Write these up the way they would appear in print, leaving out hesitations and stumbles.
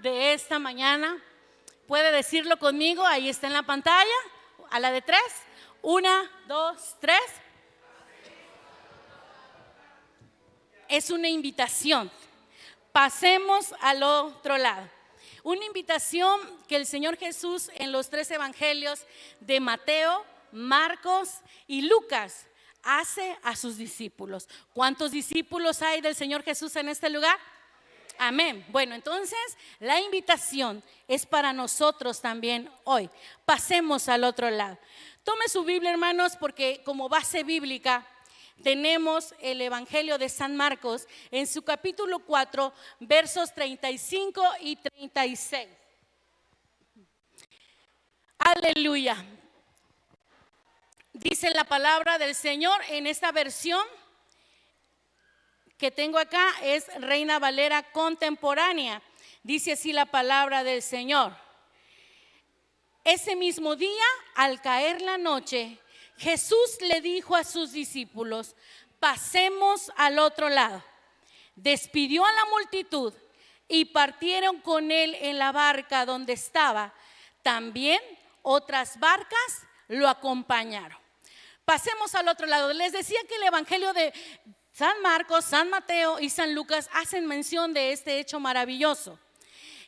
de esta mañana. Puede decirlo conmigo, ahí está en la pantalla, a la de 3. 1, 2, 3. Es una invitación. Pasemos al otro lado. Una invitación que el Señor Jesús en los 3 evangelios de Mateo, Marcos y Lucas hace a sus discípulos. ¿Cuántos discípulos hay del Señor Jesús en este lugar? Amén. Bueno, entonces la invitación es para nosotros también hoy. Pasemos al otro lado. Tome su Biblia, hermanos, porque como base bíblica tenemos el Evangelio de San Marcos en su capítulo 4, versos 35 y 36. Aleluya. Dice la palabra del Señor en esta versión que tengo acá, es Reina Valera contemporánea. Dice así la palabra del Señor. Ese mismo día, al caer la noche, Jesús le dijo a sus discípulos: pasemos al otro lado. Despidió a la multitud y partieron con él en la barca donde estaba. También otras barcas lo acompañaron. Pasemos al otro lado. Les decía que el evangelio de San Marcos, San Mateo y San Lucas hacen mención de este hecho maravilloso.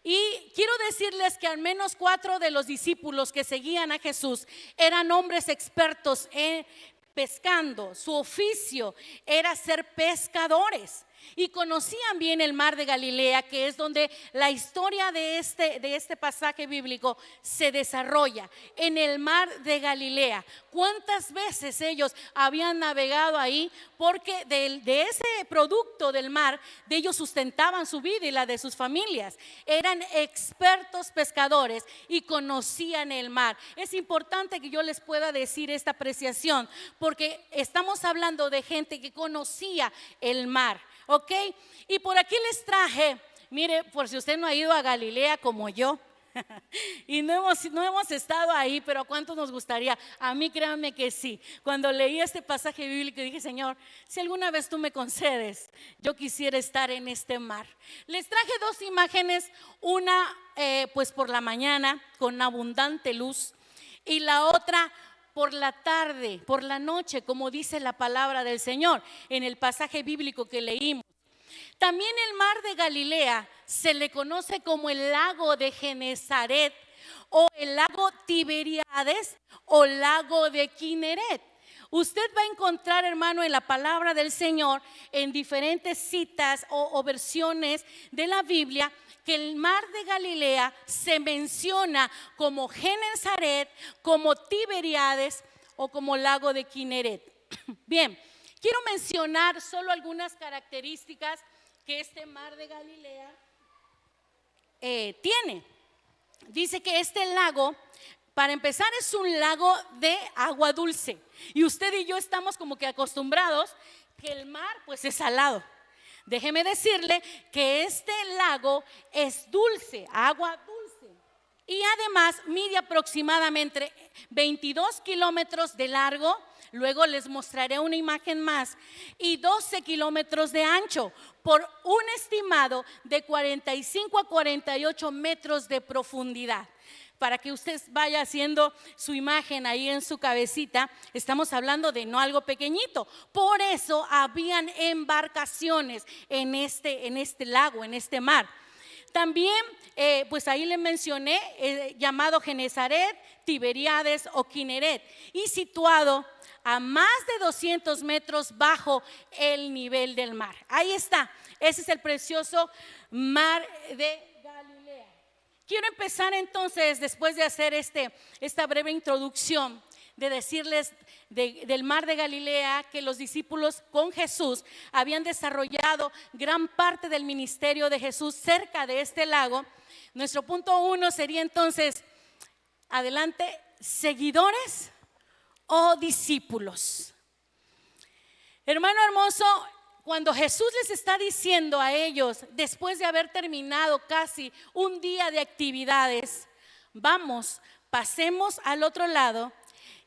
Y quiero decirles que al menos 4 de los discípulos que seguían a Jesús eran hombres expertos en pescando. Su oficio era ser pescadores y conocían bien el mar de Galilea, que es donde la historia de este pasaje bíblico se desarrolla, en el mar de Galilea. ¿Cuántas veces ellos habían navegado ahí? Porque de ese producto del mar, de ellos sustentaban su vida y la de sus familias. Eran expertos pescadores y conocían el mar. Es importante que yo les pueda decir esta apreciación, porque estamos hablando de gente que conocía el mar. ¿Ok? Y por aquí les traje, mire, por si usted no ha ido a Galilea como yo y no hemos estado ahí, pero ¿a cuántos nos gustaría? A mí créanme que sí. Cuando leí este pasaje bíblico dije: Señor, si alguna vez tú me concedes, yo quisiera estar en este mar. Les traje 2 imágenes, una pues por la mañana con abundante luz y la otra por la tarde, por la noche, como dice la palabra del Señor en el pasaje bíblico que leímos. También el mar de Galilea se le conoce como el lago de Genesaret o el lago Tiberíades o lago de Kineret. Usted va a encontrar, hermano, en la palabra del Señor, en diferentes citas o versiones de la Biblia, que el mar de Galilea se menciona como Genesaret, como Tiberíades o como lago de Kineret. Bien, quiero mencionar solo algunas características que este mar de Galilea tiene. Dice que este lago, para empezar, es un lago de agua dulce. Y usted y yo estamos como que acostumbrados que el mar pues es salado. Déjeme decirle que este lago es dulce, agua dulce. Y además mide aproximadamente 22 kilómetros de largo. Luego les mostraré una imagen más. Y 12 kilómetros de ancho, por un estimado de 45 a 48 metros de profundidad. Para que usted vaya haciendo su imagen ahí en su cabecita, estamos hablando de no algo pequeñito. Por eso habían embarcaciones en este lago, en este mar. También, pues ahí le mencioné, llamado Genesaret, Tiberíades o Kineret, y situado a más de 200 metros bajo el nivel del mar. Ahí está, ese es el precioso mar de Galilea. Quiero empezar entonces, después de hacer esta breve introducción, de decirles del mar de Galilea, que los discípulos con Jesús habían desarrollado gran parte del ministerio de Jesús cerca de este lago. Nuestro punto 1 sería entonces, adelante, seguidores o discípulos. Hermano hermoso, cuando Jesús les está diciendo a ellos, después de haber terminado casi un día de actividades, vamos, pasemos al otro lado.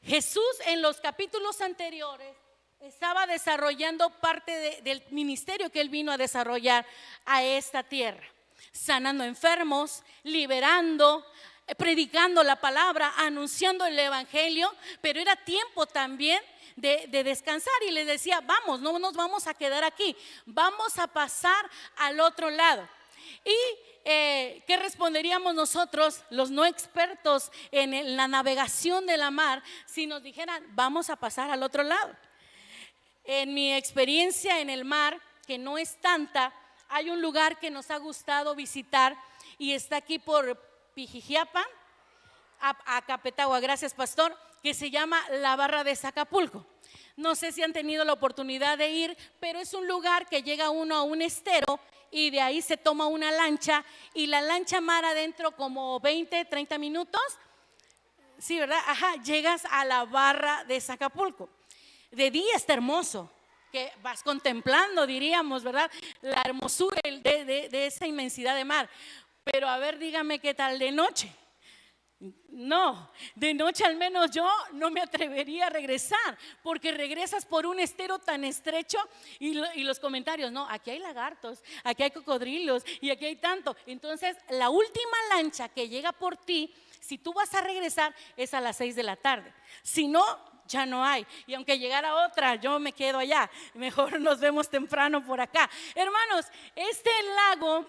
Jesús en los capítulos anteriores estaba desarrollando parte del ministerio que él vino a desarrollar a esta tierra. sanando enfermos, liberando, predicando la palabra, anunciando el evangelio, pero era tiempo también de descansar, y les decía, vamos, no nos vamos a quedar aquí, vamos a pasar al otro lado. Y ¿qué responderíamos nosotros, los no expertos en la navegación de la mar, si nos dijeran, vamos a pasar al otro lado? En mi experiencia en el mar, que no es tanta, hay un lugar que nos ha gustado visitar y está aquí por Pijijiapa, a Capetagua, gracias pastor, que se llama la Barra de Zacapulco. No sé si han tenido la oportunidad de ir, pero es un lugar que llega uno a un estero y de ahí se toma una lancha, y la lancha mar adentro como 20, 30 minutos, sí, ¿verdad? Ajá, llegas a la Barra de Zacapulco. De día está hermoso, que vas contemplando, diríamos, ¿verdad? La hermosura de esa inmensidad de mar. Pero a ver, dígame qué tal de noche. No, de noche al menos yo no me atrevería a regresar, porque regresas por un estero tan estrecho y los comentarios, no, aquí hay lagartos, aquí hay cocodrilos y aquí hay tanto. Entonces la última lancha que llega por ti, si tú vas a regresar, es a las 6 de la tarde. Si no, ya no hay. Y aunque llegara otra, yo me quedo allá. Mejor nos vemos temprano por acá. Hermanos, este lago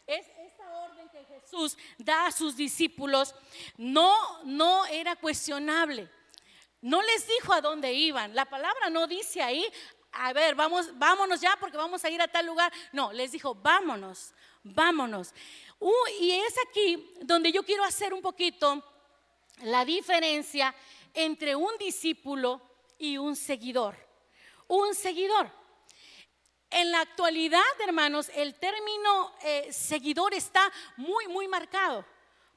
es esta orden que Jesús da a sus discípulos. No era cuestionable. No les dijo a dónde iban. La palabra no dice ahí, a ver, vámonos ya porque vamos a ir a tal lugar. No, les dijo, vámonos. Y es aquí donde yo quiero hacer un poquito la diferencia entre un discípulo y un seguidor. Un seguidor. En la actualidad, hermanos, el término seguidor está muy marcado.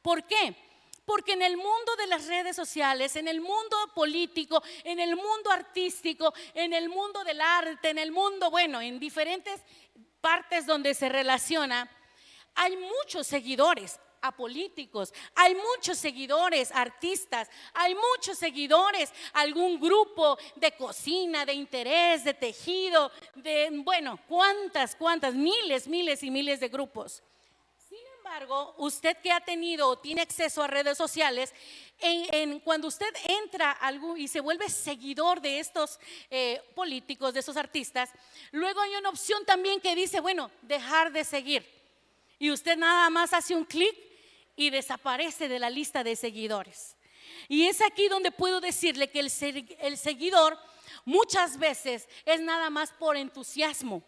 ¿Por qué? Porque en el mundo de las redes sociales, en el mundo político, en el mundo artístico, en el mundo del arte, en el mundo, bueno, en diferentes partes donde se relaciona, hay muchos seguidores. A políticos, hay muchos seguidores, artistas, hay muchos seguidores, algún grupo de cocina, de interés, de tejido, bueno, cuántas, miles y miles de grupos. Sin embargo, usted que ha tenido o tiene acceso a redes sociales, cuando usted entra y se vuelve seguidor de estos políticos, de esos artistas, luego hay una opción también que dice, bueno, dejar de seguir. Y usted nada más hace un clic y desaparece de la lista de seguidores. Y es aquí donde puedo decirle que el seguidor muchas veces es nada más por entusiasmo,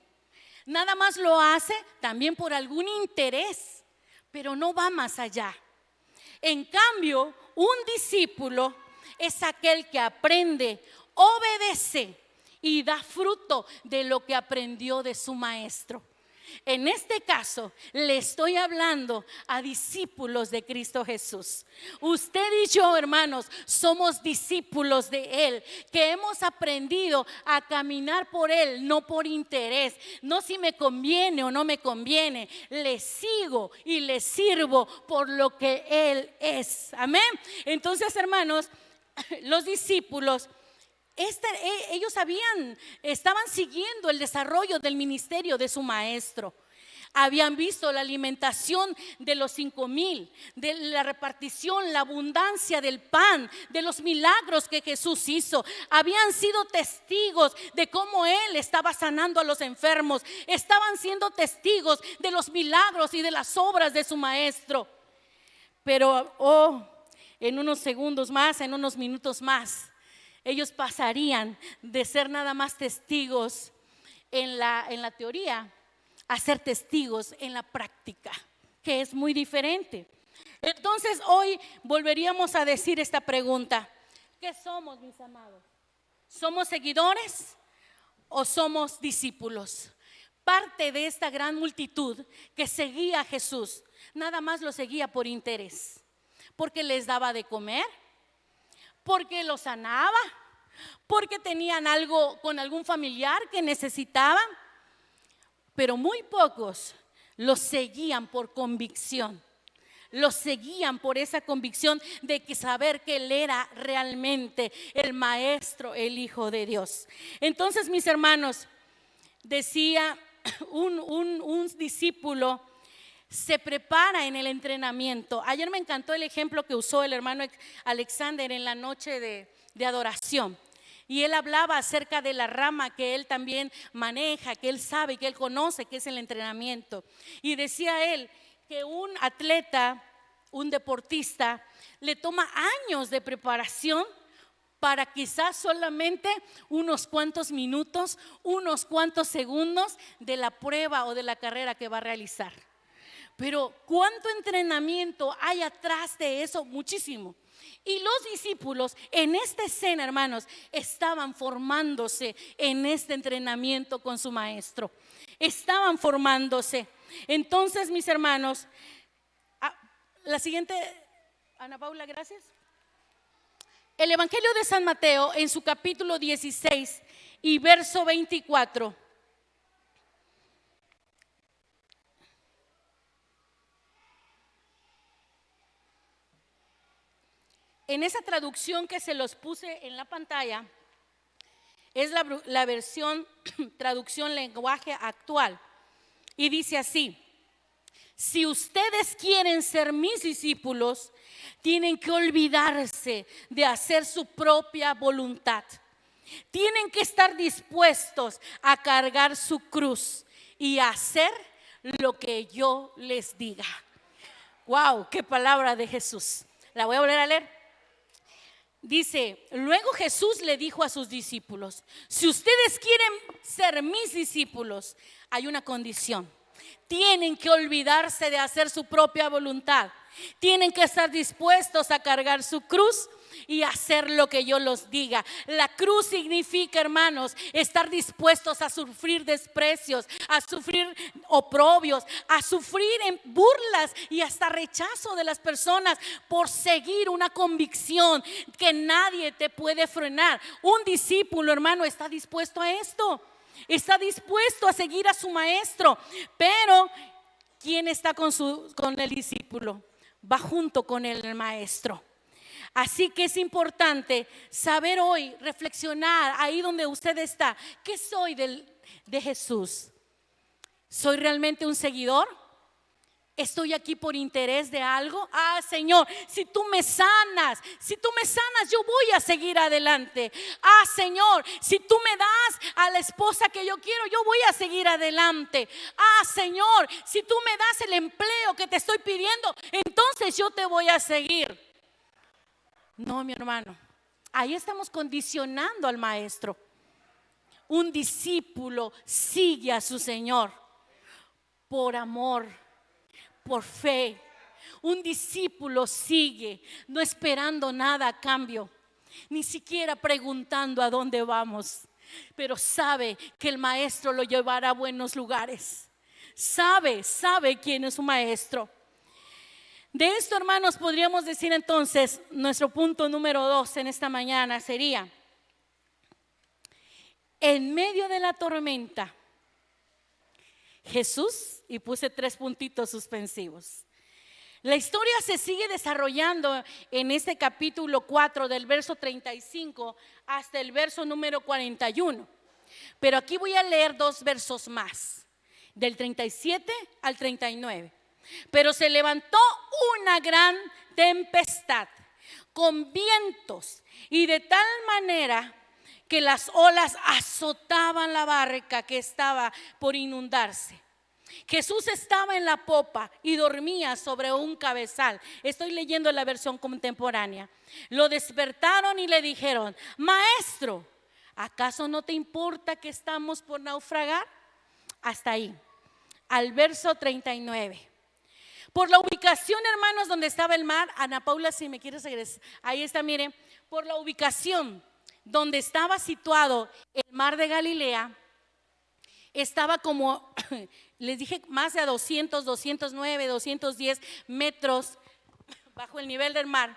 nada más lo hace también por algún interés, pero no va más allá. En cambio, un discípulo es aquel que aprende, obedece y da fruto de lo que aprendió de su maestro. En este caso, le estoy hablando a discípulos de Cristo Jesús. Usted y yo, hermanos, somos discípulos de Él, que hemos aprendido a caminar por Él, no por interés, no si me conviene o no me conviene. Le sigo y le sirvo por lo que Él es. Amén. Entonces, hermanos, los discípulos, ellos estaban siguiendo el desarrollo del ministerio de su maestro. Habían visto la alimentación de los 5,000, de la repartición, la abundancia del pan, de los milagros que Jesús hizo. Habían sido testigos de cómo Él estaba sanando a los enfermos. Estaban siendo testigos de los milagros y de las obras de su maestro. Pero en unos segundos más, en unos minutos más, ellos pasarían de ser nada más testigos en la teoría a ser testigos en la práctica, que es muy diferente. Entonces hoy volveríamos a decir esta pregunta: ¿qué somos, mis amados? ¿Somos seguidores o somos discípulos? Parte de esta gran multitud que seguía a Jesús nada más lo seguía por interés, porque les daba de comer, porque lo sanaba, porque tenían algo con algún familiar que necesitaban. Pero muy pocos los seguían por convicción. Los seguían por esa convicción de que saber que Él era realmente el Maestro, el Hijo de Dios. Entonces, mis hermanos, decía un discípulo: se prepara en el entrenamiento. Ayer me encantó el ejemplo que usó el hermano Alexander en la noche de adoración. Y él hablaba acerca de la rama que él también maneja, que él sabe, que él conoce, que es el entrenamiento. Y decía él que un atleta, un deportista, le toma años de preparación para quizás solamente unos cuantos minutos, unos cuantos segundos de la prueba o de la carrera que va a realizar. Pero ¿cuánto entrenamiento hay atrás de eso? Muchísimo. Y los discípulos en esta escena, hermanos, estaban formándose en este entrenamiento con su maestro. Estaban formándose. Entonces, mis hermanos, la siguiente, Ana Paula, gracias. El Evangelio de San Mateo en su capítulo 16 y verso 24. En esa traducción que se los puse en la pantalla, es la versión traducción lenguaje actual. Y dice así: si ustedes quieren ser mis discípulos, tienen que olvidarse de hacer su propia voluntad. Tienen que estar dispuestos a cargar su cruz y hacer lo que yo les diga. Wow, qué palabra de Jesús. La voy a volver a leer. Dice, luego Jesús le dijo a sus discípulos: si ustedes quieren ser mis discípulos, hay una condición. Tienen que olvidarse de hacer su propia voluntad. Tienen que estar dispuestos a cargar su cruz y hacer lo que yo los diga. La cruz significa, hermanos, estar dispuestos a sufrir desprecios, a sufrir oprobios, a sufrir en burlas y hasta rechazo de las personas por seguir una convicción que nadie te puede frenar. Un discípulo, hermano, está dispuesto a esto. Está dispuesto a seguir a su maestro. Pero ¿quién está con el discípulo? Va junto con el maestro. Así que es importante saber hoy, reflexionar ahí donde usted está. ¿Qué soy de Jesús? ¿Soy realmente un seguidor? ¿Estoy aquí por interés de algo? Señor, si tú me sanas, yo voy a seguir adelante. Señor, si tú me das a la esposa que yo quiero, yo voy a seguir adelante. Señor, si tú me das el empleo que te estoy pidiendo, entonces yo te voy a seguir. No, mi hermano, ahí estamos condicionando al maestro. Un discípulo sigue a su Señor por amor, por fe. Un discípulo sigue, no esperando nada a cambio, ni siquiera preguntando a dónde vamos, pero sabe que el maestro lo llevará a buenos lugares. Sabe quién es su maestro. De esto, hermanos, podríamos decir entonces, nuestro punto número 2 en esta mañana sería: en medio de la tormenta, Jesús, y puse 3 puntitos suspensivos. La historia se sigue desarrollando en este capítulo 4, del verso 35 hasta el verso número 41. Pero aquí voy a leer 2 versos más, del 37 al 39. Pero se levantó una gran tempestad con vientos y de tal manera que las olas azotaban la barca que estaba por inundarse. Jesús estaba en la popa y dormía sobre un cabezal. Estoy leyendo la versión contemporánea. Lo despertaron y le dijeron: Maestro, ¿acaso no te importa que estamos por naufragar? Hasta ahí, al verso 39. Por la ubicación, hermanos, donde estaba el mar, Ana Paula, si me quieres regresar, ahí está, miren, por la ubicación donde estaba situado el mar de Galilea, estaba como, les dije, más de 200, 209, 210 metros bajo el nivel del mar.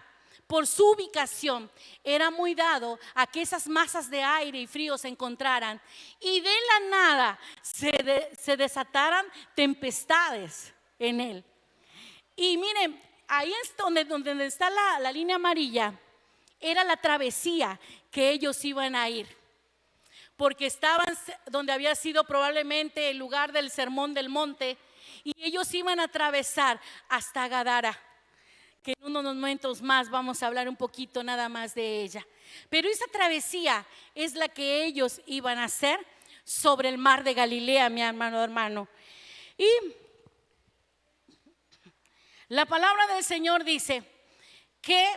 Por su ubicación era muy dado a que esas masas de aire y frío se encontraran y de la nada se desataran tempestades en él. Y miren, ahí es donde está la línea amarilla, era la travesía que ellos iban a ir, porque estaban donde había sido probablemente el lugar del sermón del monte, y ellos iban a atravesar hasta Gadara, que en unos momentos más vamos a hablar un poquito nada más de ella. Pero esa travesía es la que ellos iban a hacer sobre el mar de Galilea, mi hermano. Y la palabra del Señor dice que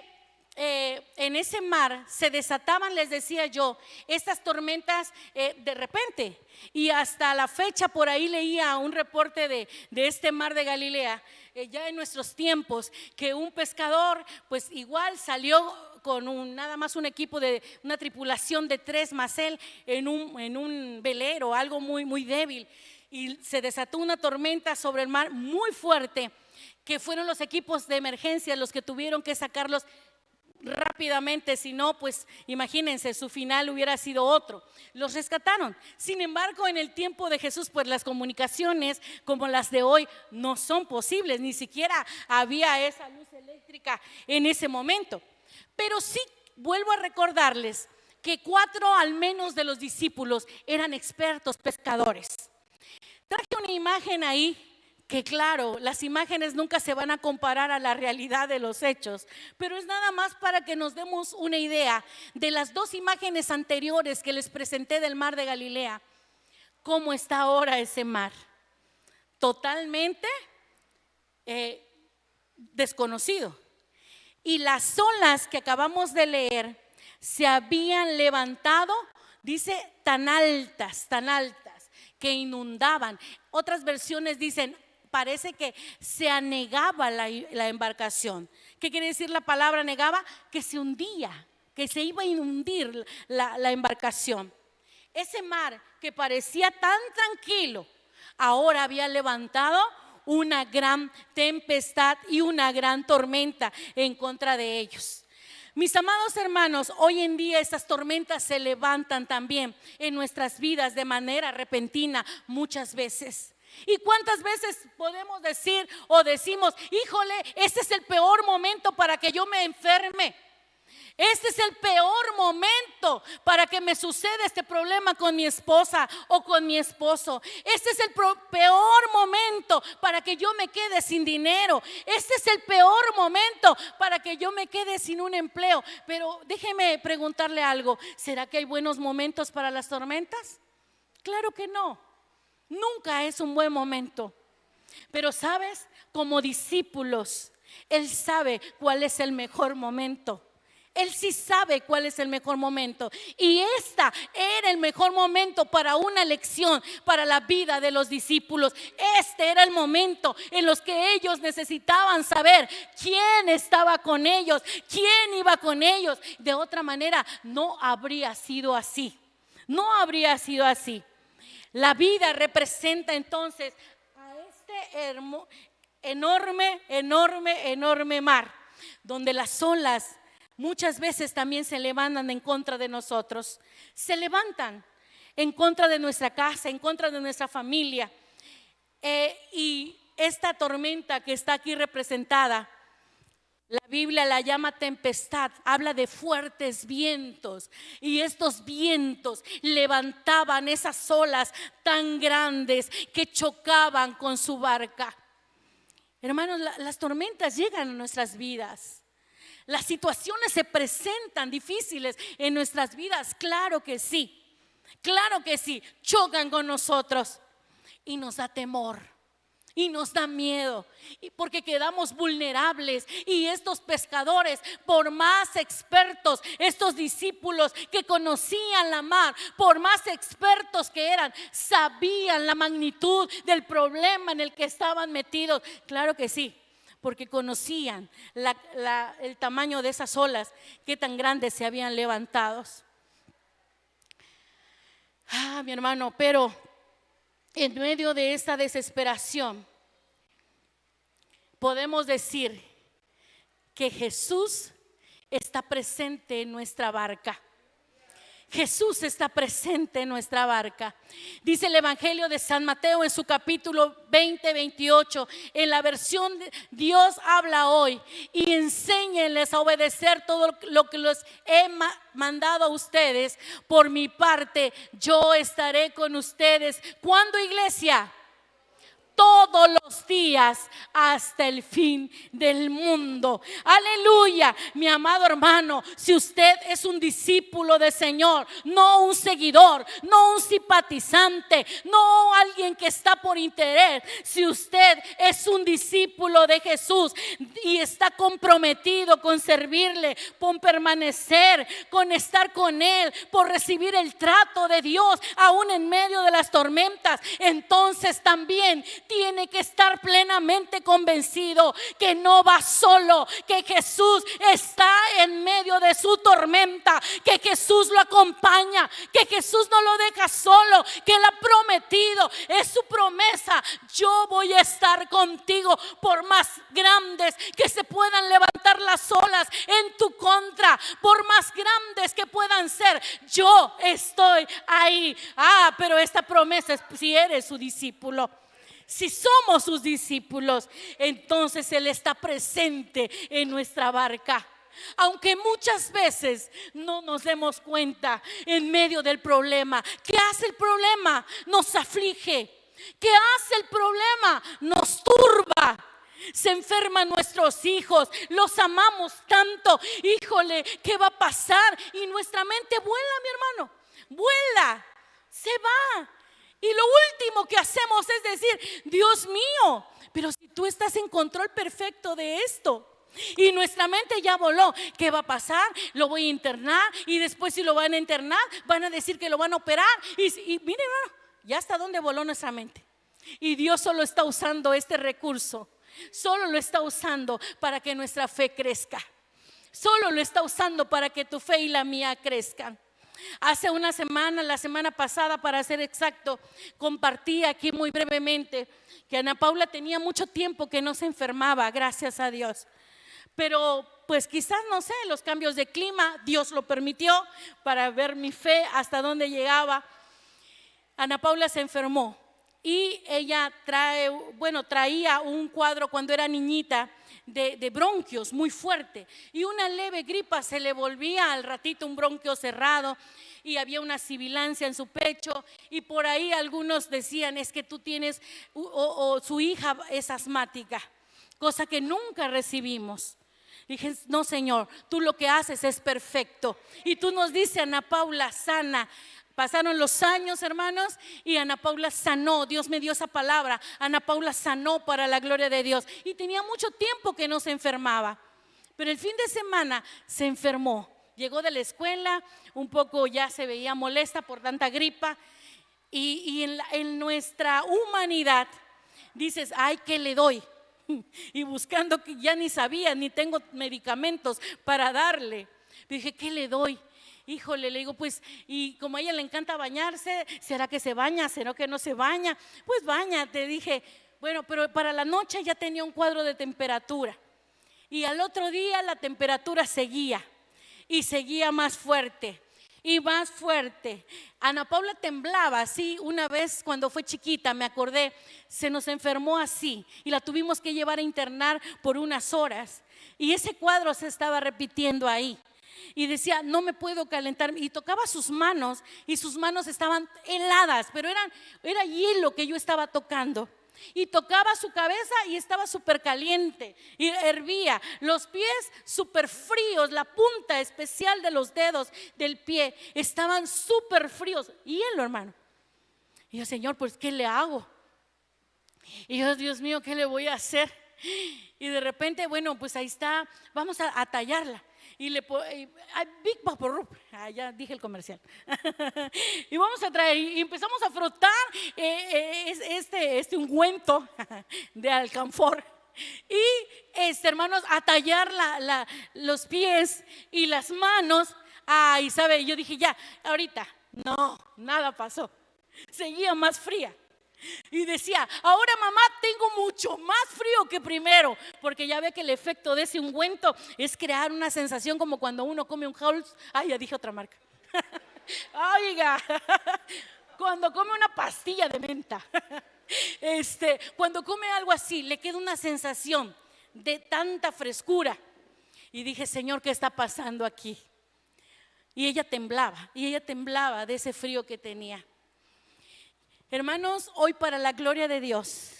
en ese mar se desataban, les decía yo, estas tormentas de repente. Y hasta la fecha por ahí leía un reporte de este mar de Galilea, ya en nuestros tiempos, que un pescador pues igual salió con nada más un equipo de una tripulación de 3 más él en un velero, algo muy, muy débil. Y se desató una tormenta sobre el mar muy fuerte, que fueron los equipos de emergencia los que tuvieron que sacarlos rápidamente, si no, pues imagínense, su final hubiera sido otro. Los rescataron. Sin embargo, en el tiempo de Jesús, pues las comunicaciones como las de hoy no son posibles, ni siquiera había esa luz eléctrica en ese momento. Pero sí vuelvo a recordarles que 4 al menos de los discípulos eran expertos pescadores. Traje una imagen ahí, que claro, las imágenes nunca se van a comparar a la realidad de los hechos, pero es nada más para que nos demos una idea de las 2 imágenes anteriores que les presenté del mar de Galilea. ¿Cómo está ahora ese mar? Totalmente desconocido. Y las olas que acabamos de leer se habían levantado, dice, tan altas, que inundaban. Otras versiones dicen, parece que se anegaba la embarcación. ¿Qué quiere decir la palabra anegaba? Que se hundía, que se iba a hundir la embarcación. Ese mar que parecía tan tranquilo, ahora había levantado una gran tempestad y una gran tormenta en contra de ellos. Mis amados hermanos, hoy en día estas tormentas se levantan también en nuestras vidas de manera repentina muchas veces. ¿Y cuántas veces podemos decir o decimos, híjole, este es el peor momento para que yo me enferme? Este es el peor momento para que me suceda este problema con mi esposa o con mi esposo. Este es el peor momento para que yo me quede sin dinero. Este es el peor momento para que yo me quede sin un empleo. Pero déjeme preguntarle algo, ¿será que hay buenos momentos para las tormentas? Claro que no. Nunca es un buen momento. Pero sabes, como discípulos, Él sabe cuál es el mejor momento. Él sí sabe cuál es el mejor momento. Y esta era el mejor momento para una lección para la vida de los discípulos. Este era el momento en los que ellos necesitaban saber quién estaba con ellos, quién iba con ellos. De otra manera no habría sido así. No habría sido así. La vida representa entonces a este enorme mar, donde las olas muchas veces también se levantan en contra de nosotros. Se levantan en contra de nuestra casa, en contra de nuestra familia. Y esta tormenta que está aquí representada, la Biblia la llama tempestad, habla de fuertes vientos. Y estos vientos levantaban esas olas tan grandes que chocaban con su barca. Hermanos, las tormentas llegan a nuestras vidas. Las situaciones se presentan difíciles en nuestras vidas, claro que sí, chocan con nosotros y nos da temor y nos da miedo, y porque quedamos vulnerables. Y estos pescadores, por más expertos, estos discípulos que conocían la mar, por más expertos que eran, sabían la magnitud del problema en el que estaban metidos, claro que sí. Porque conocían el tamaño de esas olas, qué tan grandes se habían levantado. Mi hermano, pero en medio de esta desesperación, podemos decir que Jesús está presente en nuestra barca. Jesús está presente en nuestra barca. Dice el Evangelio de San Mateo en su capítulo 28, en la versión de Dios habla hoy: y enséñenles a obedecer todo lo que les he mandado a ustedes. Por mi parte, yo estaré con ustedes. ¿Cuándo, iglesia? todos los días hasta el fin del mundo. Aleluya, mi amado hermano, si usted es un discípulo del Señor, no un seguidor, no un simpatizante, no alguien que está por interés, si usted es un discípulo de Jesús y está comprometido con servirle, con permanecer, con estar con Él, por recibir el trato de Dios aún en medio de las tormentas, entonces también tiene que estar plenamente convencido que no va solo, que Jesús está en medio de su tormenta, que Jesús lo acompaña, que Jesús no lo deja solo, que Él ha prometido, es su promesa: yo voy a estar contigo por más grandes que se puedan levantar las olas en tu contra, por más grandes que puedan ser, yo estoy ahí. Pero esta promesa es si eres su discípulo. Si somos sus discípulos, entonces Él está presente en nuestra barca. Aunque muchas veces no nos demos cuenta en medio del problema. ¿Qué hace el problema? Nos aflige. ¿Qué hace el problema? Nos turba. Se enferman nuestros hijos, los amamos tanto. Híjole, ¿qué va a pasar? Y nuestra mente vuela, mi hermano, vuela, se va. Y lo último que hacemos es decir: Dios mío, pero si tú estás en control perfecto de esto. Y nuestra mente ya voló. ¿Qué va a pasar? Lo voy a internar. Y después, si lo van a internar, van a decir que lo van a operar. Y miren, hermano, ya hasta dónde voló nuestra mente. Y Dios solo está usando este recurso, solo lo está usando para que nuestra fe crezca. Solo lo está usando para que tu fe y la mía crezcan. Hace una semana, la semana pasada para ser exacto, compartí aquí muy brevemente que Ana Paula tenía mucho tiempo que no se enfermaba, gracias a Dios. Pero pues quizás, no sé, los cambios de clima, Dios lo permitió para ver mi fe hasta dónde llegaba. Ana Paula se enfermó y ella traía un cuadro cuando era niñita de bronquios muy fuerte, y una leve gripa se le volvía al ratito un bronquio cerrado, y había una sibilancia en su pecho, y por ahí algunos decían: es que tú tienes, o su hija es asmática, cosa que nunca recibimos. Dije: no, Señor, tú lo que haces es perfecto, y tú nos dices: Ana Paula sana. Pasaron los años, hermanos, y Ana Paula sanó. Dios me dio esa palabra. Ana Paula sanó para la gloria de Dios. Y tenía mucho tiempo que no se enfermaba. Pero el fin de semana se enfermó. Llegó de la escuela, un poco ya se veía molesta por tanta gripa. Y en nuestra humanidad dices: ay, ¿qué le doy? Y buscando, que ya ni sabía, ni tengo medicamentos para darle. Dije: ¿qué le doy? Híjole, le digo, pues, y como a ella le encanta bañarse, ¿será que se baña? ¿Será que no se baña? Pues bañate, dije. Bueno, pero para la noche ya tenía un cuadro de temperatura. Y al otro día la temperatura seguía, y seguía más fuerte y más fuerte. Ana Paula temblaba así. Una vez cuando fue chiquita, me acordé, se nos enfermó así y la tuvimos que llevar a internar por unas horas. Y ese cuadro se estaba repitiendo ahí. Y decía: no me puedo calentar. Y tocaba sus manos, y sus manos estaban heladas, pero era hielo que yo estaba tocando. Y tocaba su cabeza y estaba súper caliente y hervía. Los pies súper fríos, la punta especial de los dedos del pie estaban súper fríos. Hielo, hermano. Y yo: Señor, pues ¿qué le hago? Y yo: Dios mío, ¿qué le voy a hacer? Y de repente, bueno, pues ahí está, vamos a tallarla. Y le Big Vaporub, ya dije el comercial. Y vamos a traer, y empezamos a frotar este ungüento de alcanfor. Y hermanos, a tallar los pies y las manos. Y sabe, yo dije: ya, ahorita. No, nada pasó. Seguía más fría. Y decía: ahora, mamá, tengo mucho más frío que primero. Porque ya ve que el efecto de ese ungüento es crear una sensación como cuando uno come un Halls. Ya dije otra marca. Oiga, cuando come una pastilla de menta. Cuando come algo así, le queda una sensación de tanta frescura. Y dije: Señor, ¿qué está pasando aquí? Y ella temblaba de ese frío que tenía. Hermanos, hoy, para la gloria de Dios,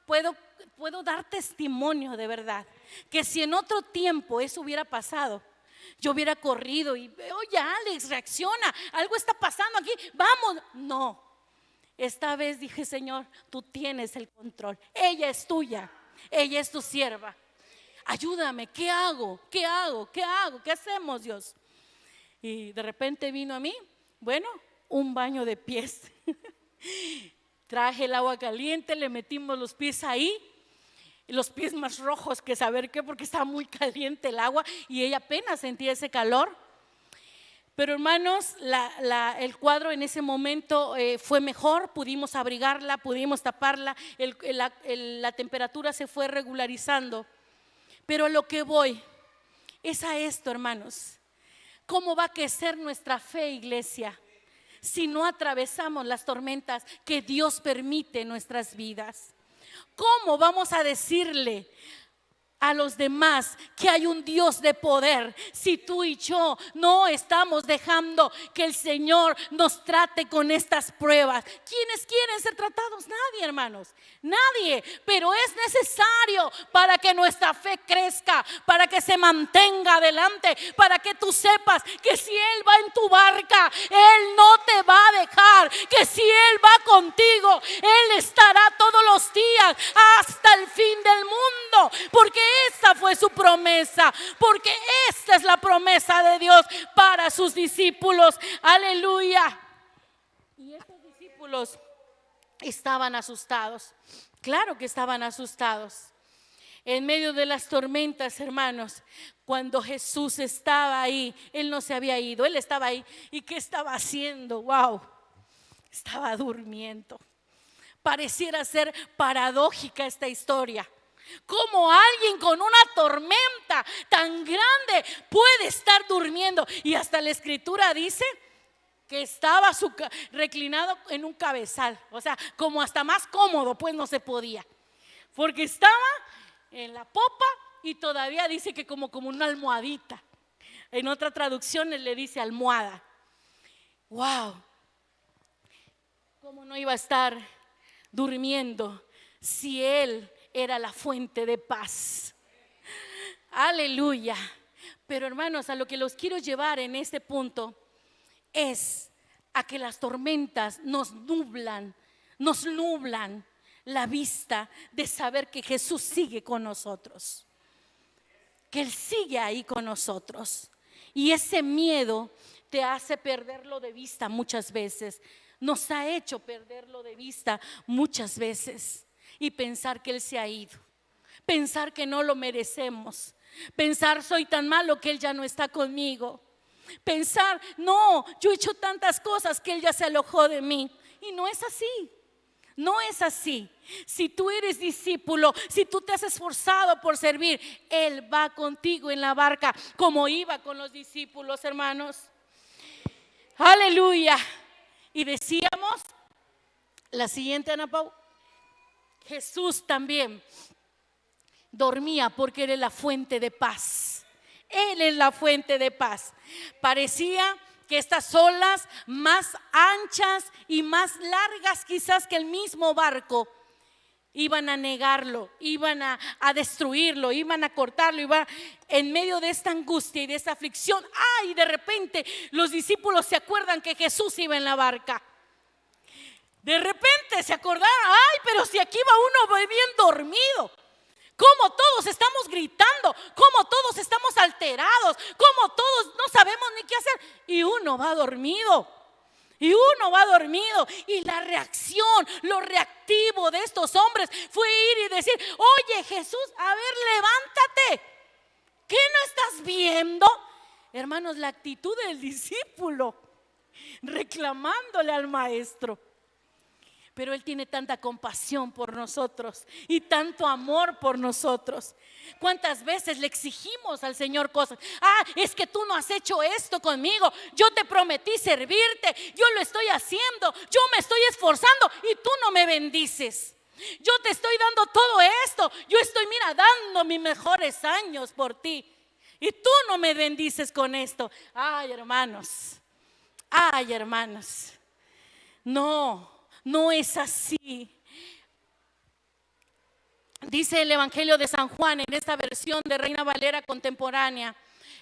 puedo, puedo dar testimonio de verdad, que si en otro tiempo eso hubiera pasado, yo hubiera corrido y, oye Alex, reacciona, algo está pasando aquí, vamos. No, esta vez dije, Señor, tú tienes el control, ella es tuya, ella es tu sierva. Ayúdame, ¿qué hago? ¿Qué hago? ¿Qué hago? ¿Qué hacemos, Dios? Y de repente vino a mí, bueno, un baño de pies. Traje el agua caliente, le metimos los pies ahí, los pies más rojos que saber qué, porque estaba muy caliente el agua y ella apenas sentía ese calor. Pero hermanos, el cuadro en ese momento fue mejor, pudimos abrigarla, pudimos taparla, la temperatura se fue regularizando. Pero a lo que voy es a esto, hermanos. ¿Cómo va a crecer nuestra fe, iglesia, si no atravesamos las tormentas que Dios permite en nuestras vidas? ¿Cómo vamos a decirle a los demás que hay un Dios de poder si tú y yo no estamos dejando que el Señor nos trate con estas pruebas? ¿Quiénes quieren ser tratados? Nadie, hermanos, nadie. Pero es necesario para que nuestra fe crezca, para que se mantenga adelante, para que tú sepas que si Él va en tu barca, Él no te va a dejar, que si Él va contigo, Él estará todos los días hasta el fin del mundo, porque esta fue su promesa, porque esta es la promesa de Dios para sus discípulos. Aleluya. Y estos discípulos estaban asustados. Claro que estaban asustados. En medio de las tormentas, hermanos, cuando Jesús estaba ahí, Él no se había ido, Él estaba ahí. ¿Y qué estaba haciendo? Wow, estaba durmiendo. Pareciera ser paradójica esta historia. ¿Cómo alguien con una tormenta tan grande puede estar durmiendo? Y hasta la escritura dice que estaba reclinado en un cabezal, o sea, como hasta más cómodo, pues no se podía, porque estaba en la popa y todavía dice que como una almohadita. En otra traducción le dice almohada. Wow, ¿cómo no iba a estar durmiendo si Él era la fuente de paz? Aleluya. Pero hermanos, a lo que los quiero llevar en este punto es a que las tormentas nos nublan la vista de saber que Jesús sigue con nosotros, que Él sigue ahí con nosotros. Y ese miedo te hace perderlo de vista muchas veces. Nos ha hecho perderlo de vista muchas veces y pensar que Él se ha ido, pensar que no lo merecemos, pensar soy tan malo que Él ya no está conmigo, pensar no, yo he hecho tantas cosas que Él ya se alojó de mí. Y no es así. No es así. Si tú eres discípulo, si tú te has esforzado por servir, Él va contigo en la barca como iba con los discípulos, hermanos. Aleluya. Y decíamos la siguiente, Ana Pau, Jesús también dormía porque Él es la fuente de paz. Él es la fuente de paz. Parecía que estas olas más anchas y más largas quizás que el mismo barco iban a negarlo, iban a destruirlo, iban a cortarlo, en medio de esta angustia y de esta aflicción. Y de repente los discípulos se acuerdan que Jesús iba en la barca. De repente se acordaron, pero si aquí va uno bien dormido. Como todos estamos gritando, como todos estamos alterados, como todos no sabemos ni qué hacer. Y uno va dormido. Y la reacción, lo reactivo de estos hombres fue ir y decir, oye Jesús, a ver, levántate. ¿Qué no estás viendo? Hermanos, la actitud del discípulo reclamándole al maestro. Pero Él tiene tanta compasión por nosotros y tanto amor por nosotros. ¿Cuántas veces le exigimos al Señor cosas? Es que tú no has hecho esto conmigo. Yo te prometí servirte. Yo lo estoy haciendo. Yo me estoy esforzando y tú no me bendices. Yo te estoy dando todo esto. Yo estoy, dando mis mejores años por ti. Y tú no me bendices con esto. Hermanos. No es así. Dice el Evangelio de San Juan en esta versión de Reina Valera contemporánea,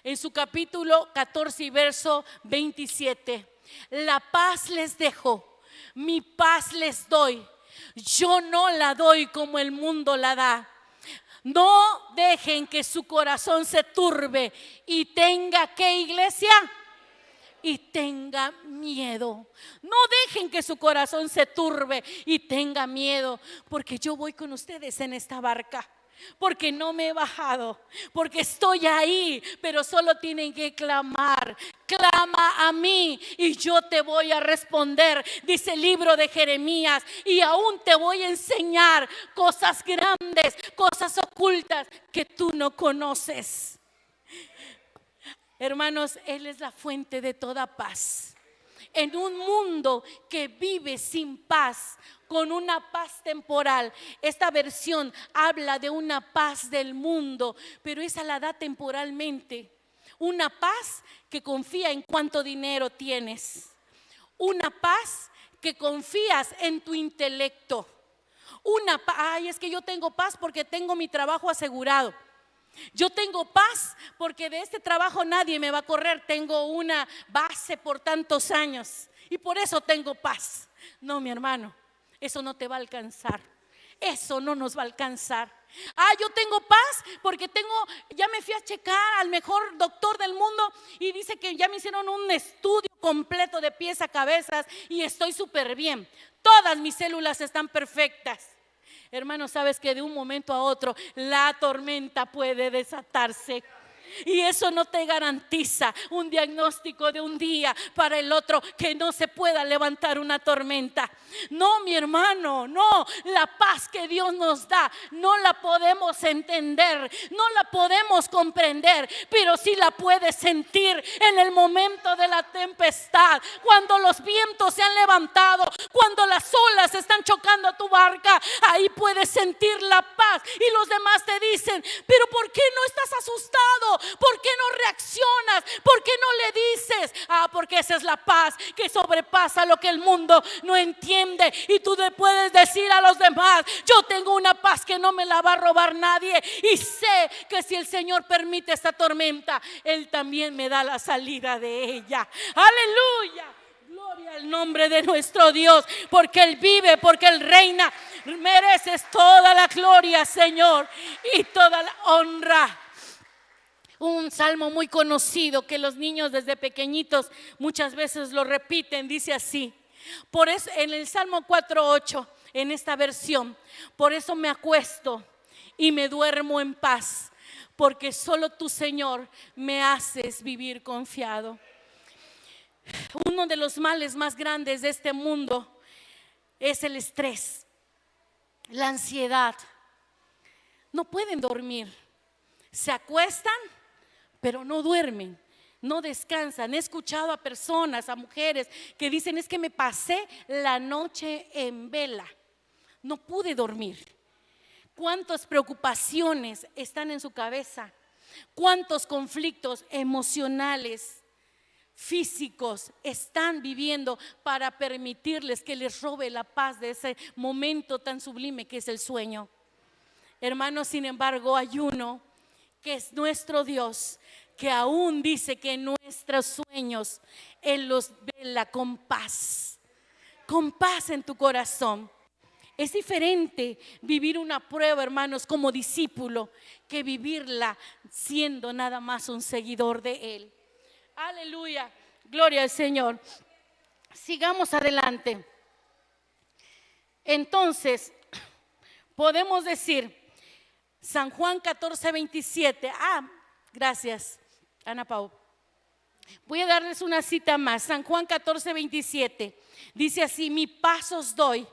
en su capítulo 14 y verso 27. La paz les dejo, mi paz les doy. Yo no la doy como el mundo la da. No dejen que su corazón se turbe y tenga, ¿qué, iglesia? Y tenga miedo. No dejen que su corazón se turbe y tenga miedo, porque yo voy con ustedes en esta barca, porque no me he bajado, porque estoy ahí, pero solo tienen que clamar. Clama a mí y yo te voy a responder, dice el libro de Jeremías, y aún te voy a enseñar cosas grandes, cosas ocultas que tú no conoces. Hermanos, Él es la fuente de toda paz. En un mundo que vive sin paz, con una paz temporal. Esta versión habla de una paz del mundo, pero esa la da temporalmente. Una paz que confía en cuánto dinero tienes. Una paz que confías en tu intelecto. Ay, es que yo tengo paz porque tengo mi trabajo asegurado. Yo tengo paz porque de este trabajo nadie me va a correr. Tengo una base por tantos años y por eso tengo paz. No, mi hermano, eso no te va a alcanzar. Eso no nos va a alcanzar. Yo tengo paz porque ya me fui a checar al mejor doctor del mundo y dice que ya me hicieron un estudio completo de pies a cabezas y estoy súper bien. Todas mis células están perfectas. Hermano, sabes que de un momento a otro la tormenta puede desatarse. Y eso no te garantiza un diagnóstico de un día para el otro que no se pueda levantar una tormenta. No, mi hermano, no. La paz que Dios nos da no la podemos entender, no la podemos comprender, pero sí la puedes sentir en el momento de la tempestad, cuando los vientos se han levantado, cuando las olas están chocando a tu barca. Ahí puedes sentir la paz y los demás te dicen: pero ¿por qué no estás asustado? ¿Por qué no reaccionas? ¿Por qué no le dices? Porque esa es la paz que sobrepasa lo que el mundo no entiende. Y tú le puedes decir a los demás: yo tengo una paz que no me la va a robar nadie, y sé que si el Señor permite esta tormenta, Él también me da la salida de ella. Aleluya. Gloria al nombre de nuestro Dios, porque Él vive, porque Él reina. Mereces toda la gloria, Señor, y toda la honra. Un salmo muy conocido que los niños desde pequeñitos muchas veces lo repiten, dice así. Por eso en el Salmo 4:8, en esta versión: por eso me acuesto y me duermo en paz, porque solo tú, Señor, me haces vivir confiado. Uno de los males más grandes de este mundo es el estrés, la ansiedad. No pueden dormir, se acuestan pero no duermen, no descansan. He escuchado a personas, a mujeres que dicen: es que me pasé la noche en vela, no pude dormir. ¿Cuántas preocupaciones están en su cabeza? ¿Cuántos conflictos emocionales, físicos están viviendo para permitirles que les robe la paz de ese momento tan sublime que es el sueño? Hermanos, sin embargo, hay uno que es nuestro Dios, que aún dice que en nuestros sueños Él los vela con paz en tu corazón. Es diferente vivir una prueba, hermanos, como discípulo, que vivirla siendo nada más un seguidor de Él. Aleluya, gloria al Señor. Sigamos adelante. Entonces, podemos decir, San Juan 14:27. Gracias, Ana Pau. Voy a darles una cita más. San Juan 14:27 dice así: mi paz os doy,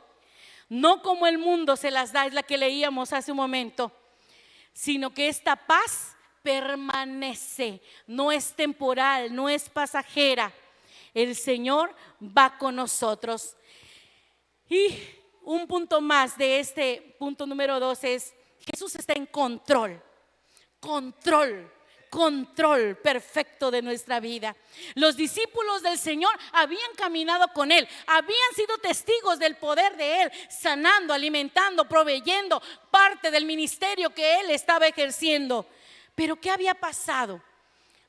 no como el mundo se las da, es la que leíamos hace un momento, sino que esta paz permanece, no es temporal, no es pasajera. El Señor va con nosotros. Y un punto más de este punto número 2 es: Jesús está en control. control perfecto de nuestra vida. Los discípulos del Señor habían caminado con Él, habían sido testigos del poder de Él, sanando, alimentando, proveyendo, parte del ministerio que Él estaba ejerciendo. Pero ¿qué había pasado?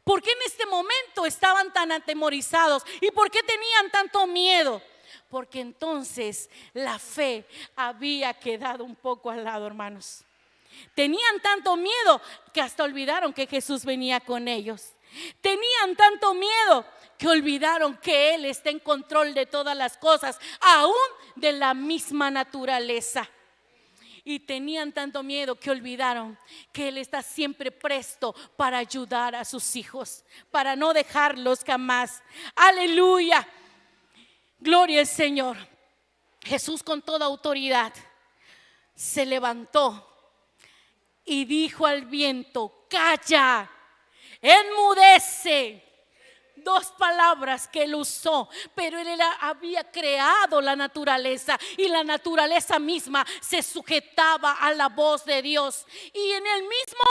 ¿Por qué en este momento estaban tan atemorizados? ¿Y por qué tenían tanto miedo? Porque entonces la fe había quedado un poco al lado, hermanos. Tenían tanto miedo que hasta olvidaron que Jesús venía con ellos. Tenían tanto miedo que olvidaron que Él está en control de todas las cosas, aún de la misma naturaleza. Y tenían tanto miedo que olvidaron que Él está siempre presto para ayudar a sus hijos, para no dejarlos jamás. Aleluya, gloria al Señor. Jesús, con toda autoridad, se levantó y dijo al viento: calla, enmudece. Dos palabras que Él usó, pero Él había creado la naturaleza y la naturaleza misma se sujetaba a la voz de Dios. Y en el mismo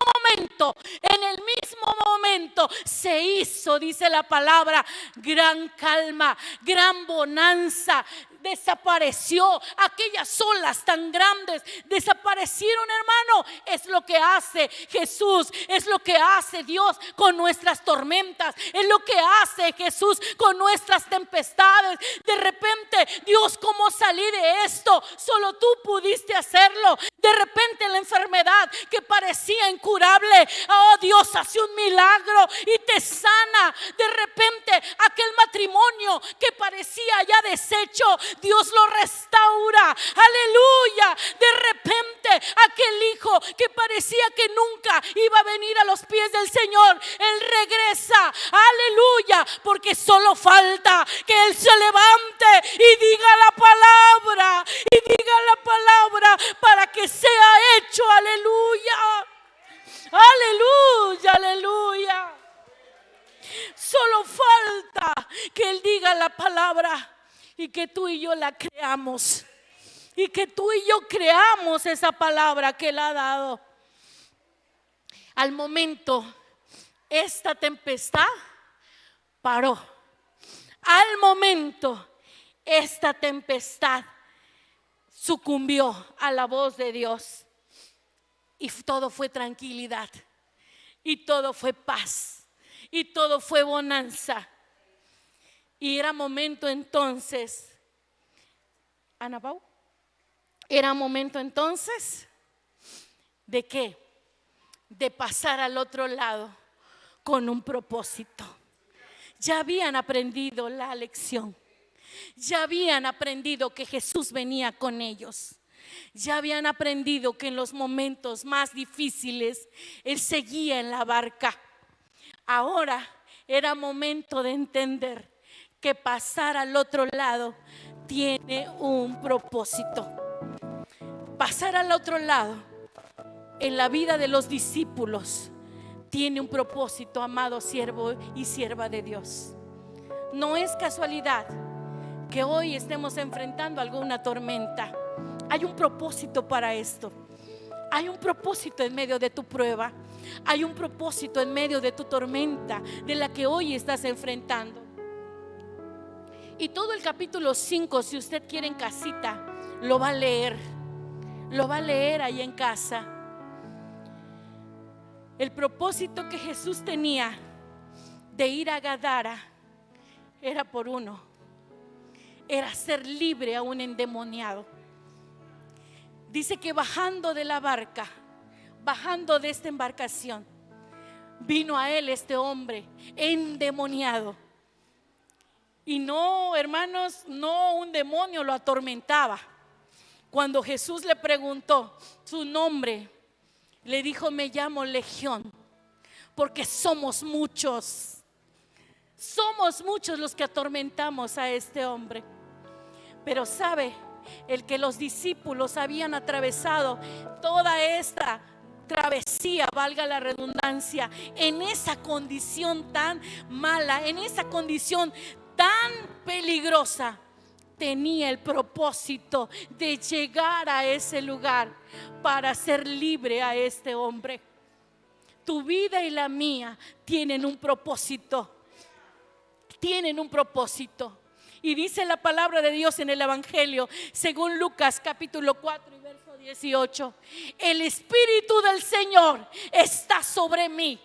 momento se hizo, dice la palabra, gran calma, gran bonanza. Desapareció aquellas olas tan grandes, desaparecieron, hermano. Es lo que hace Jesús, es lo que hace Dios con nuestras tormentas, es lo que hace Jesús con nuestras tempestades. De repente, Dios, ¿cómo salí de esto? Solo tú pudiste hacerlo. De repente la enfermedad que parecía incurable, oh, Dios hace un milagro y te sana. De repente aquel matrimonio que parecía ya deshecho, Dios lo restaura. Aleluya. De repente aquel hijo que parecía que nunca iba a venir a los pies del Señor, Él regresa. Aleluya. Porque solo falta que Él se levante y diga la palabra, para que sea hecho. Aleluya. Aleluya, aleluya. Solo falta que Él diga la palabra y que tú y yo la creamos, y que tú y yo creamos esa palabra que Él ha dado. Al momento, esta tempestad paró. Al momento, esta tempestad sucumbió a la voz de Dios, y todo fue tranquilidad, y todo fue paz, y todo fue bonanza. Y era momento entonces, Ana Pau, era momento entonces ¿de qué? De pasar al otro lado con un propósito. Ya habían aprendido la lección, ya habían aprendido que Jesús venía con ellos, ya habían aprendido que en los momentos más difíciles Él seguía en la barca. Ahora era momento de entender que pasar al otro lado tiene un propósito. Pasar al otro lado en la vida de los discípulos tiene un propósito, amado siervo y sierva de Dios. No es casualidad que hoy estemos enfrentando alguna tormenta. Hay un propósito para esto. Hay un propósito en medio de tu prueba. Hay un propósito en medio de tu tormenta, de la que hoy estás enfrentando. Y todo el capítulo 5, si usted quiere en casita, lo va a leer. Lo va a leer ahí en casa. El propósito que Jesús tenía de ir a Gadara era por uno: era ser libre a un endemoniado. Dice que bajando de la barca, bajando de esta embarcación, vino a él este hombre endemoniado. Y no, hermanos, no un demonio lo atormentaba. Cuando Jesús le preguntó su nombre, le dijo: me llamo Legión, porque somos muchos los que atormentamos a este hombre. Pero sabe, el que los discípulos habían atravesado toda esta travesía, valga la redundancia, en esa condición tan mala, en esa condición tan peligrosa, tenía el propósito de llegar a ese lugar para hacer libre a este hombre, Tu vida y la mía tienen un propósito. Tienen un propósito. Y dice la palabra de Dios en el Evangelio, según Lucas capítulo 4 y verso 18: el Espíritu del Señor está sobre mí.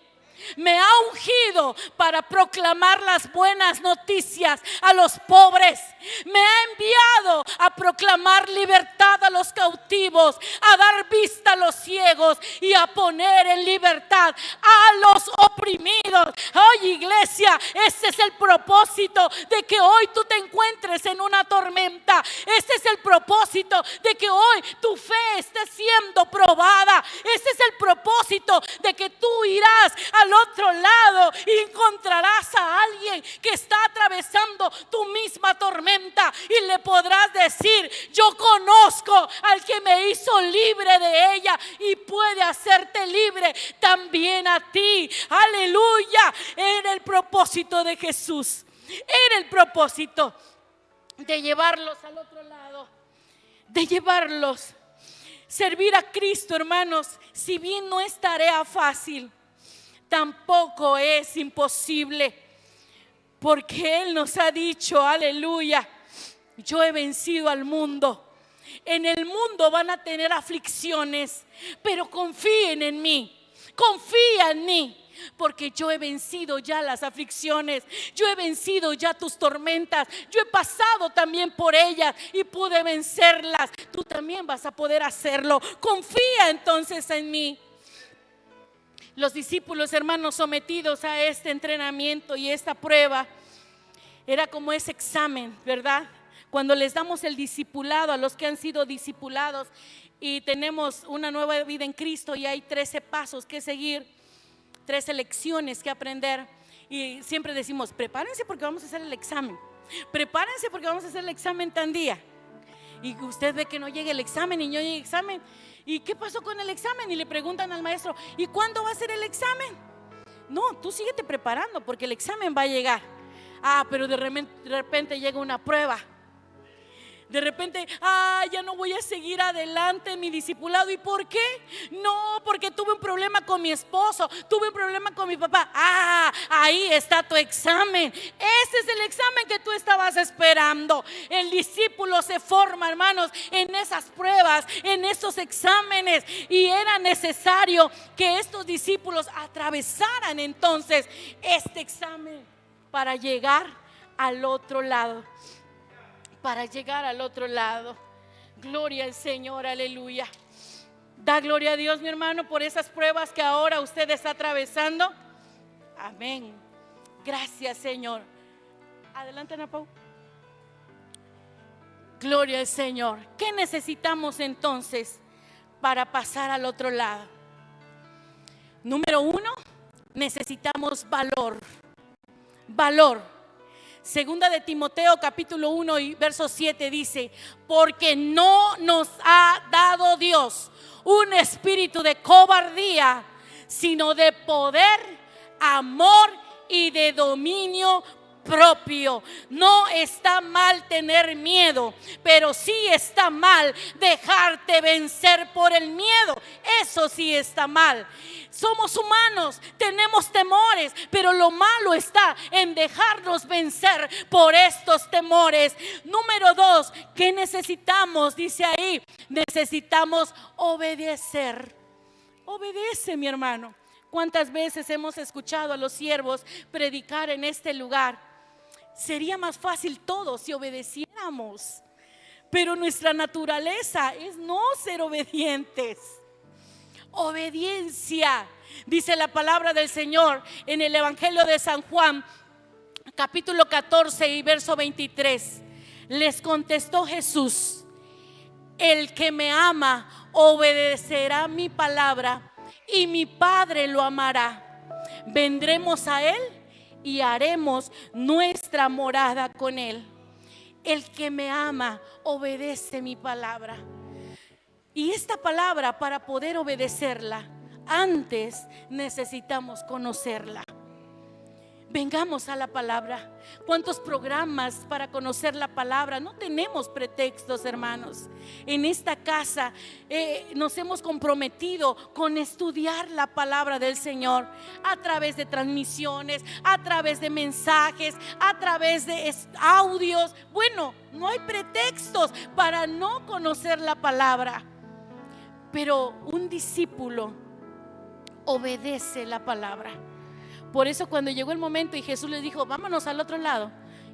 Me ha ungido para proclamar las buenas noticias a los pobres. Me ha enviado a proclamar libertad a los cautivos, a dar vista a los ciegos y a poner en libertad a los oprimidos. Hoy, iglesia, este es el propósito de que hoy tú te encuentres en una tormenta. Este es el propósito de que hoy tu fe esté siendo probada. Este es el propósito de que tú irás al otro lado y encontrarás a alguien que está atravesando tu misma tormenta y le podrás decir: yo conozco al que me hizo libre de ella y puede hacerte libre también a ti. Aleluya. Era el propósito de Jesús. Era el propósito de llevarlos al otro lado, de llevarlos. Servir a Cristo, hermanos, si bien no es tarea fácil, tampoco es imposible, porque Él nos ha dicho, aleluya, yo he vencido al mundo. En el mundo van a tener aflicciones, pero confíen en mí, confía en mí. Porque yo he vencido ya las aflicciones, yo he vencido ya tus tormentas, yo he pasado también por ellas y pude vencerlas. Tú también vas a poder hacerlo. Confía entonces en mí. Los discípulos, hermanos, sometidos a este entrenamiento y esta prueba, era como ese examen, ¿verdad? Cuando les damos el discipulado a los que han sido discipulados y tenemos una nueva vida en Cristo y hay 13 pasos que seguir, 13 lecciones que aprender, y siempre decimos: prepárense porque vamos a hacer el examen, prepárense porque vamos a hacer el examen tan día. Y usted ve que no llega el examen y no llega el examen. ¿Y qué pasó con el examen? Y le preguntan al maestro: ¿y cuándo va a ser el examen? No, tú síguete preparando porque el examen va a llegar. Pero de repente llega una prueba. De repente, ya no voy a seguir adelante en mi discipulado. ¿Y por qué? No, porque tuve un problema con mi esposo, tuve un problema con mi papá. Ahí está tu examen. Ese es el examen que tú estabas esperando. El discípulo se forma, hermanos, en esas pruebas, en esos exámenes. Y era necesario que estos discípulos atravesaran entonces este examen para llegar al otro lado. Para llegar al otro lado. Gloria al Señor, aleluya. Da gloria a Dios, mi hermano, por esas pruebas que ahora usted está atravesando. Amén. Gracias, Señor. Adelante, Ana Pau. Gloria al Señor. ¿Qué necesitamos entonces para pasar al otro lado? Número 1, necesitamos valor. Valor. Segunda de Timoteo capítulo 1 y verso 7 dice: porque no nos ha dado Dios un espíritu de cobardía, sino de poder, amor y de dominio propio. No está mal tener miedo, pero sí está mal dejarte vencer por el miedo. Eso sí está mal. Somos humanos, tenemos temores, pero lo malo está en dejarnos vencer por estos temores. Número 2, ¿qué necesitamos? Dice ahí, necesitamos obedecer. Obedece, mi hermano. ¿Cuántas veces hemos escuchado a los siervos predicar en este lugar? Sería más fácil todo si obedeciéramos, pero nuestra naturaleza es no ser obedientes. Obediencia, dice la palabra del Señor en el Evangelio de San Juan, capítulo 14 y verso 23. Les contestó Jesús: el que me ama obedecerá mi palabra, y mi Padre lo amará. Vendremos a Él y haremos nuestra morada con Él. El que me ama obedece mi palabra. Y esta palabra, para poder obedecerla, antes necesitamos conocerla. Vengamos a la palabra. ¿Cuántos programas para conocer la palabra? No tenemos pretextos, hermanos. En esta casa nos hemos comprometido con estudiar la palabra del Señor a través de transmisiones, a través de mensajes, a través de audios. Bueno, no hay pretextos para no conocer la palabra. Pero un discípulo obedece la palabra. Por eso cuando llegó el momento y Jesús les dijo: vámonos al otro lado,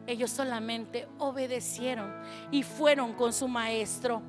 ellos solamente obedecieron y fueron con su maestro.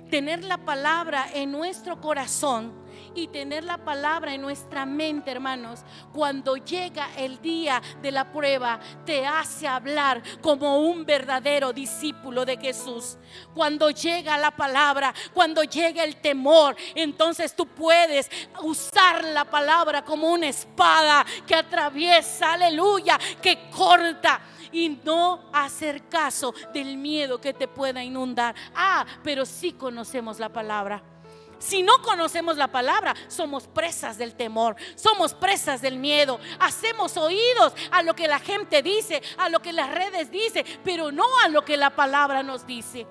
Tener la palabra en nuestro corazón y tener la palabra en nuestra mente, hermanos, cuando llega el día de la prueba, te hace hablar como un verdadero discípulo de Jesús. Cuando llega la palabra, cuando llega el temor, entonces tú puedes usar la palabra como una espada que atraviesa, aleluya, que corta, y no hacer caso del miedo que te pueda inundar. Pero sí conocemos la palabra. Si no conocemos la palabra, somos presas del temor, somos presas del miedo. Hacemos oídos a lo que la gente dice, a lo que las redes dicen, pero no a lo que la palabra nos dice.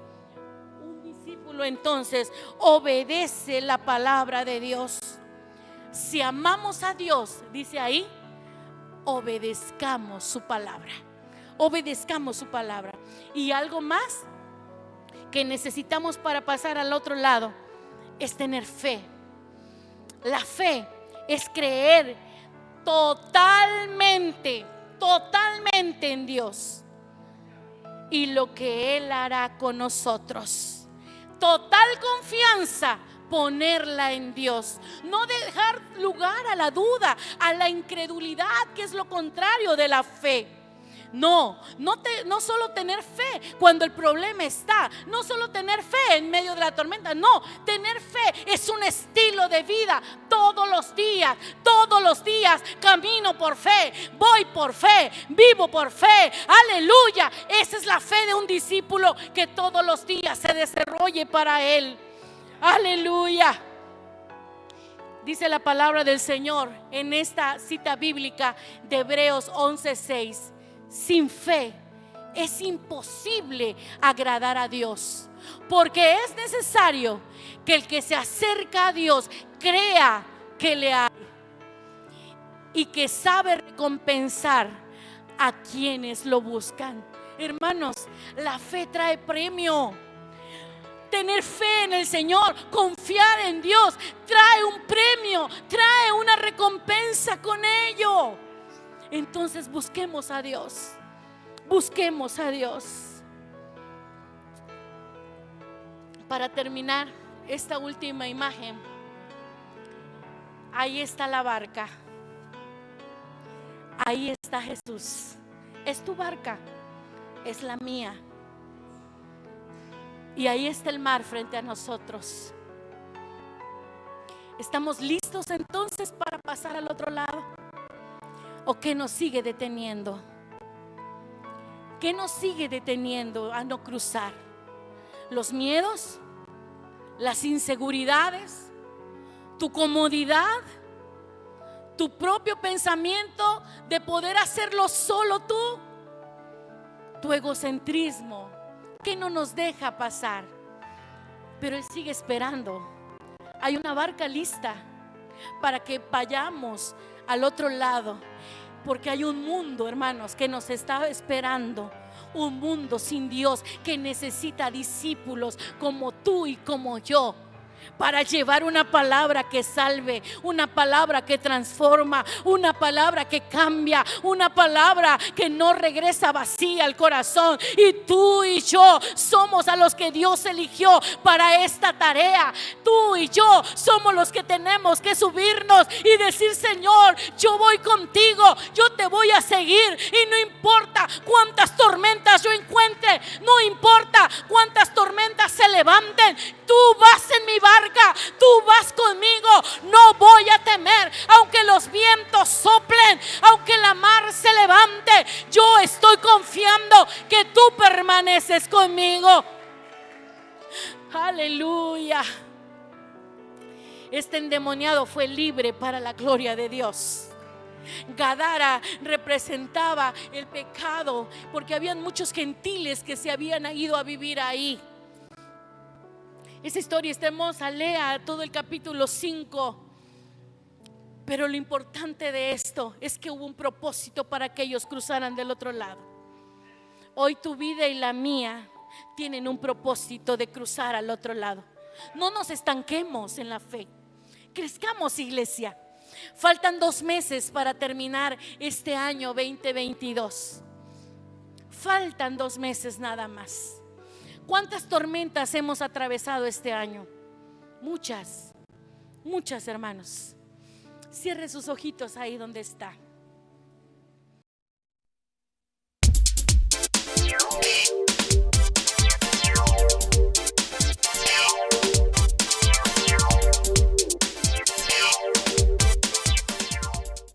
Un discípulo entonces obedece la palabra de Dios. Si amamos a Dios, dice ahí, obedezcamos su palabra. Obedezcamos su palabra. Y algo más que necesitamos para pasar al otro lado es tener fe. La fe es creer totalmente en Dios y lo que Él hará con nosotros. Total confianza, ponerla en Dios. No dejar lugar a la duda, a la incredulidad, que es lo contrario de la fe. No solo tener fe cuando el problema está, no solo tener fe en medio de la tormenta. No, tener fe es un estilo de vida. Todos los días camino por fe, voy por fe, vivo por fe, aleluya. Esa es la fe de un discípulo, que todos los días se desarrolle para él, aleluya. Dice la palabra del Señor en esta cita bíblica de Hebreos 11:6: sin fe es imposible agradar a Dios, porque es necesario que el que se acerca a Dios crea que le hay y que sabe recompensar a quienes lo buscan. Hermanos, la fe trae premio. Tener fe en el Señor, confiar en Dios, trae un premio, trae una recompensa con ello. Entonces busquemos a Dios. Busquemos a Dios. Para terminar esta última imagen, ahí está la barca. Ahí está Jesús. Es tu barca, es la mía. Y ahí está el mar frente a nosotros. ¿Estamos listos entonces para pasar al otro lado? ¿O qué nos sigue deteniendo? ¿Qué nos sigue deteniendo a no cruzar? ¿Los miedos? ¿Las inseguridades? ¿Tu comodidad? ¿Tu propio pensamiento de poder hacerlo solo tú? ¿Tu egocentrismo que no nos deja pasar? Pero Él sigue esperando. Hay una barca lista para que vayamos al otro lado, porque hay un mundo, hermanos, que nos está esperando. Un mundo sin Dios que necesita discípulos como tú y como yo, para llevar una palabra que salve, una palabra que transforma, una palabra que cambia, una palabra que no regresa vacía al corazón. Y tú y yo somos a los que Dios eligió para esta tarea. Tú y yo somos los que tenemos que subirnos y decir: Señor, yo voy contigo, yo te voy a seguir, y no importa cuántas tormentas yo encuentre, no importa cuántas tormentas se levanten, tú vas en mi barca, tú vas conmigo, no voy a temer. Aunque los vientos soplen, aunque la mar se levante, yo estoy confiando que tú permaneces conmigo. Aleluya. Este endemoniado fue libre para la gloria de Dios. Gadara representaba el pecado, porque habían muchos gentiles que se habían ido a vivir ahí. Esa historia está hermosa, lea todo el capítulo 5. Pero lo importante de esto es que hubo un propósito para que ellos cruzaran del otro lado. Hoy tu vida y la mía tienen un propósito de cruzar al otro lado. No nos estanquemos en la fe. Crezcamos, iglesia. Faltan 2 meses para terminar este año 2022. Faltan 2 meses nada más. ¿Cuántas tormentas hemos atravesado este año? Muchas, muchas, hermanos. Cierre sus ojitos ahí donde está.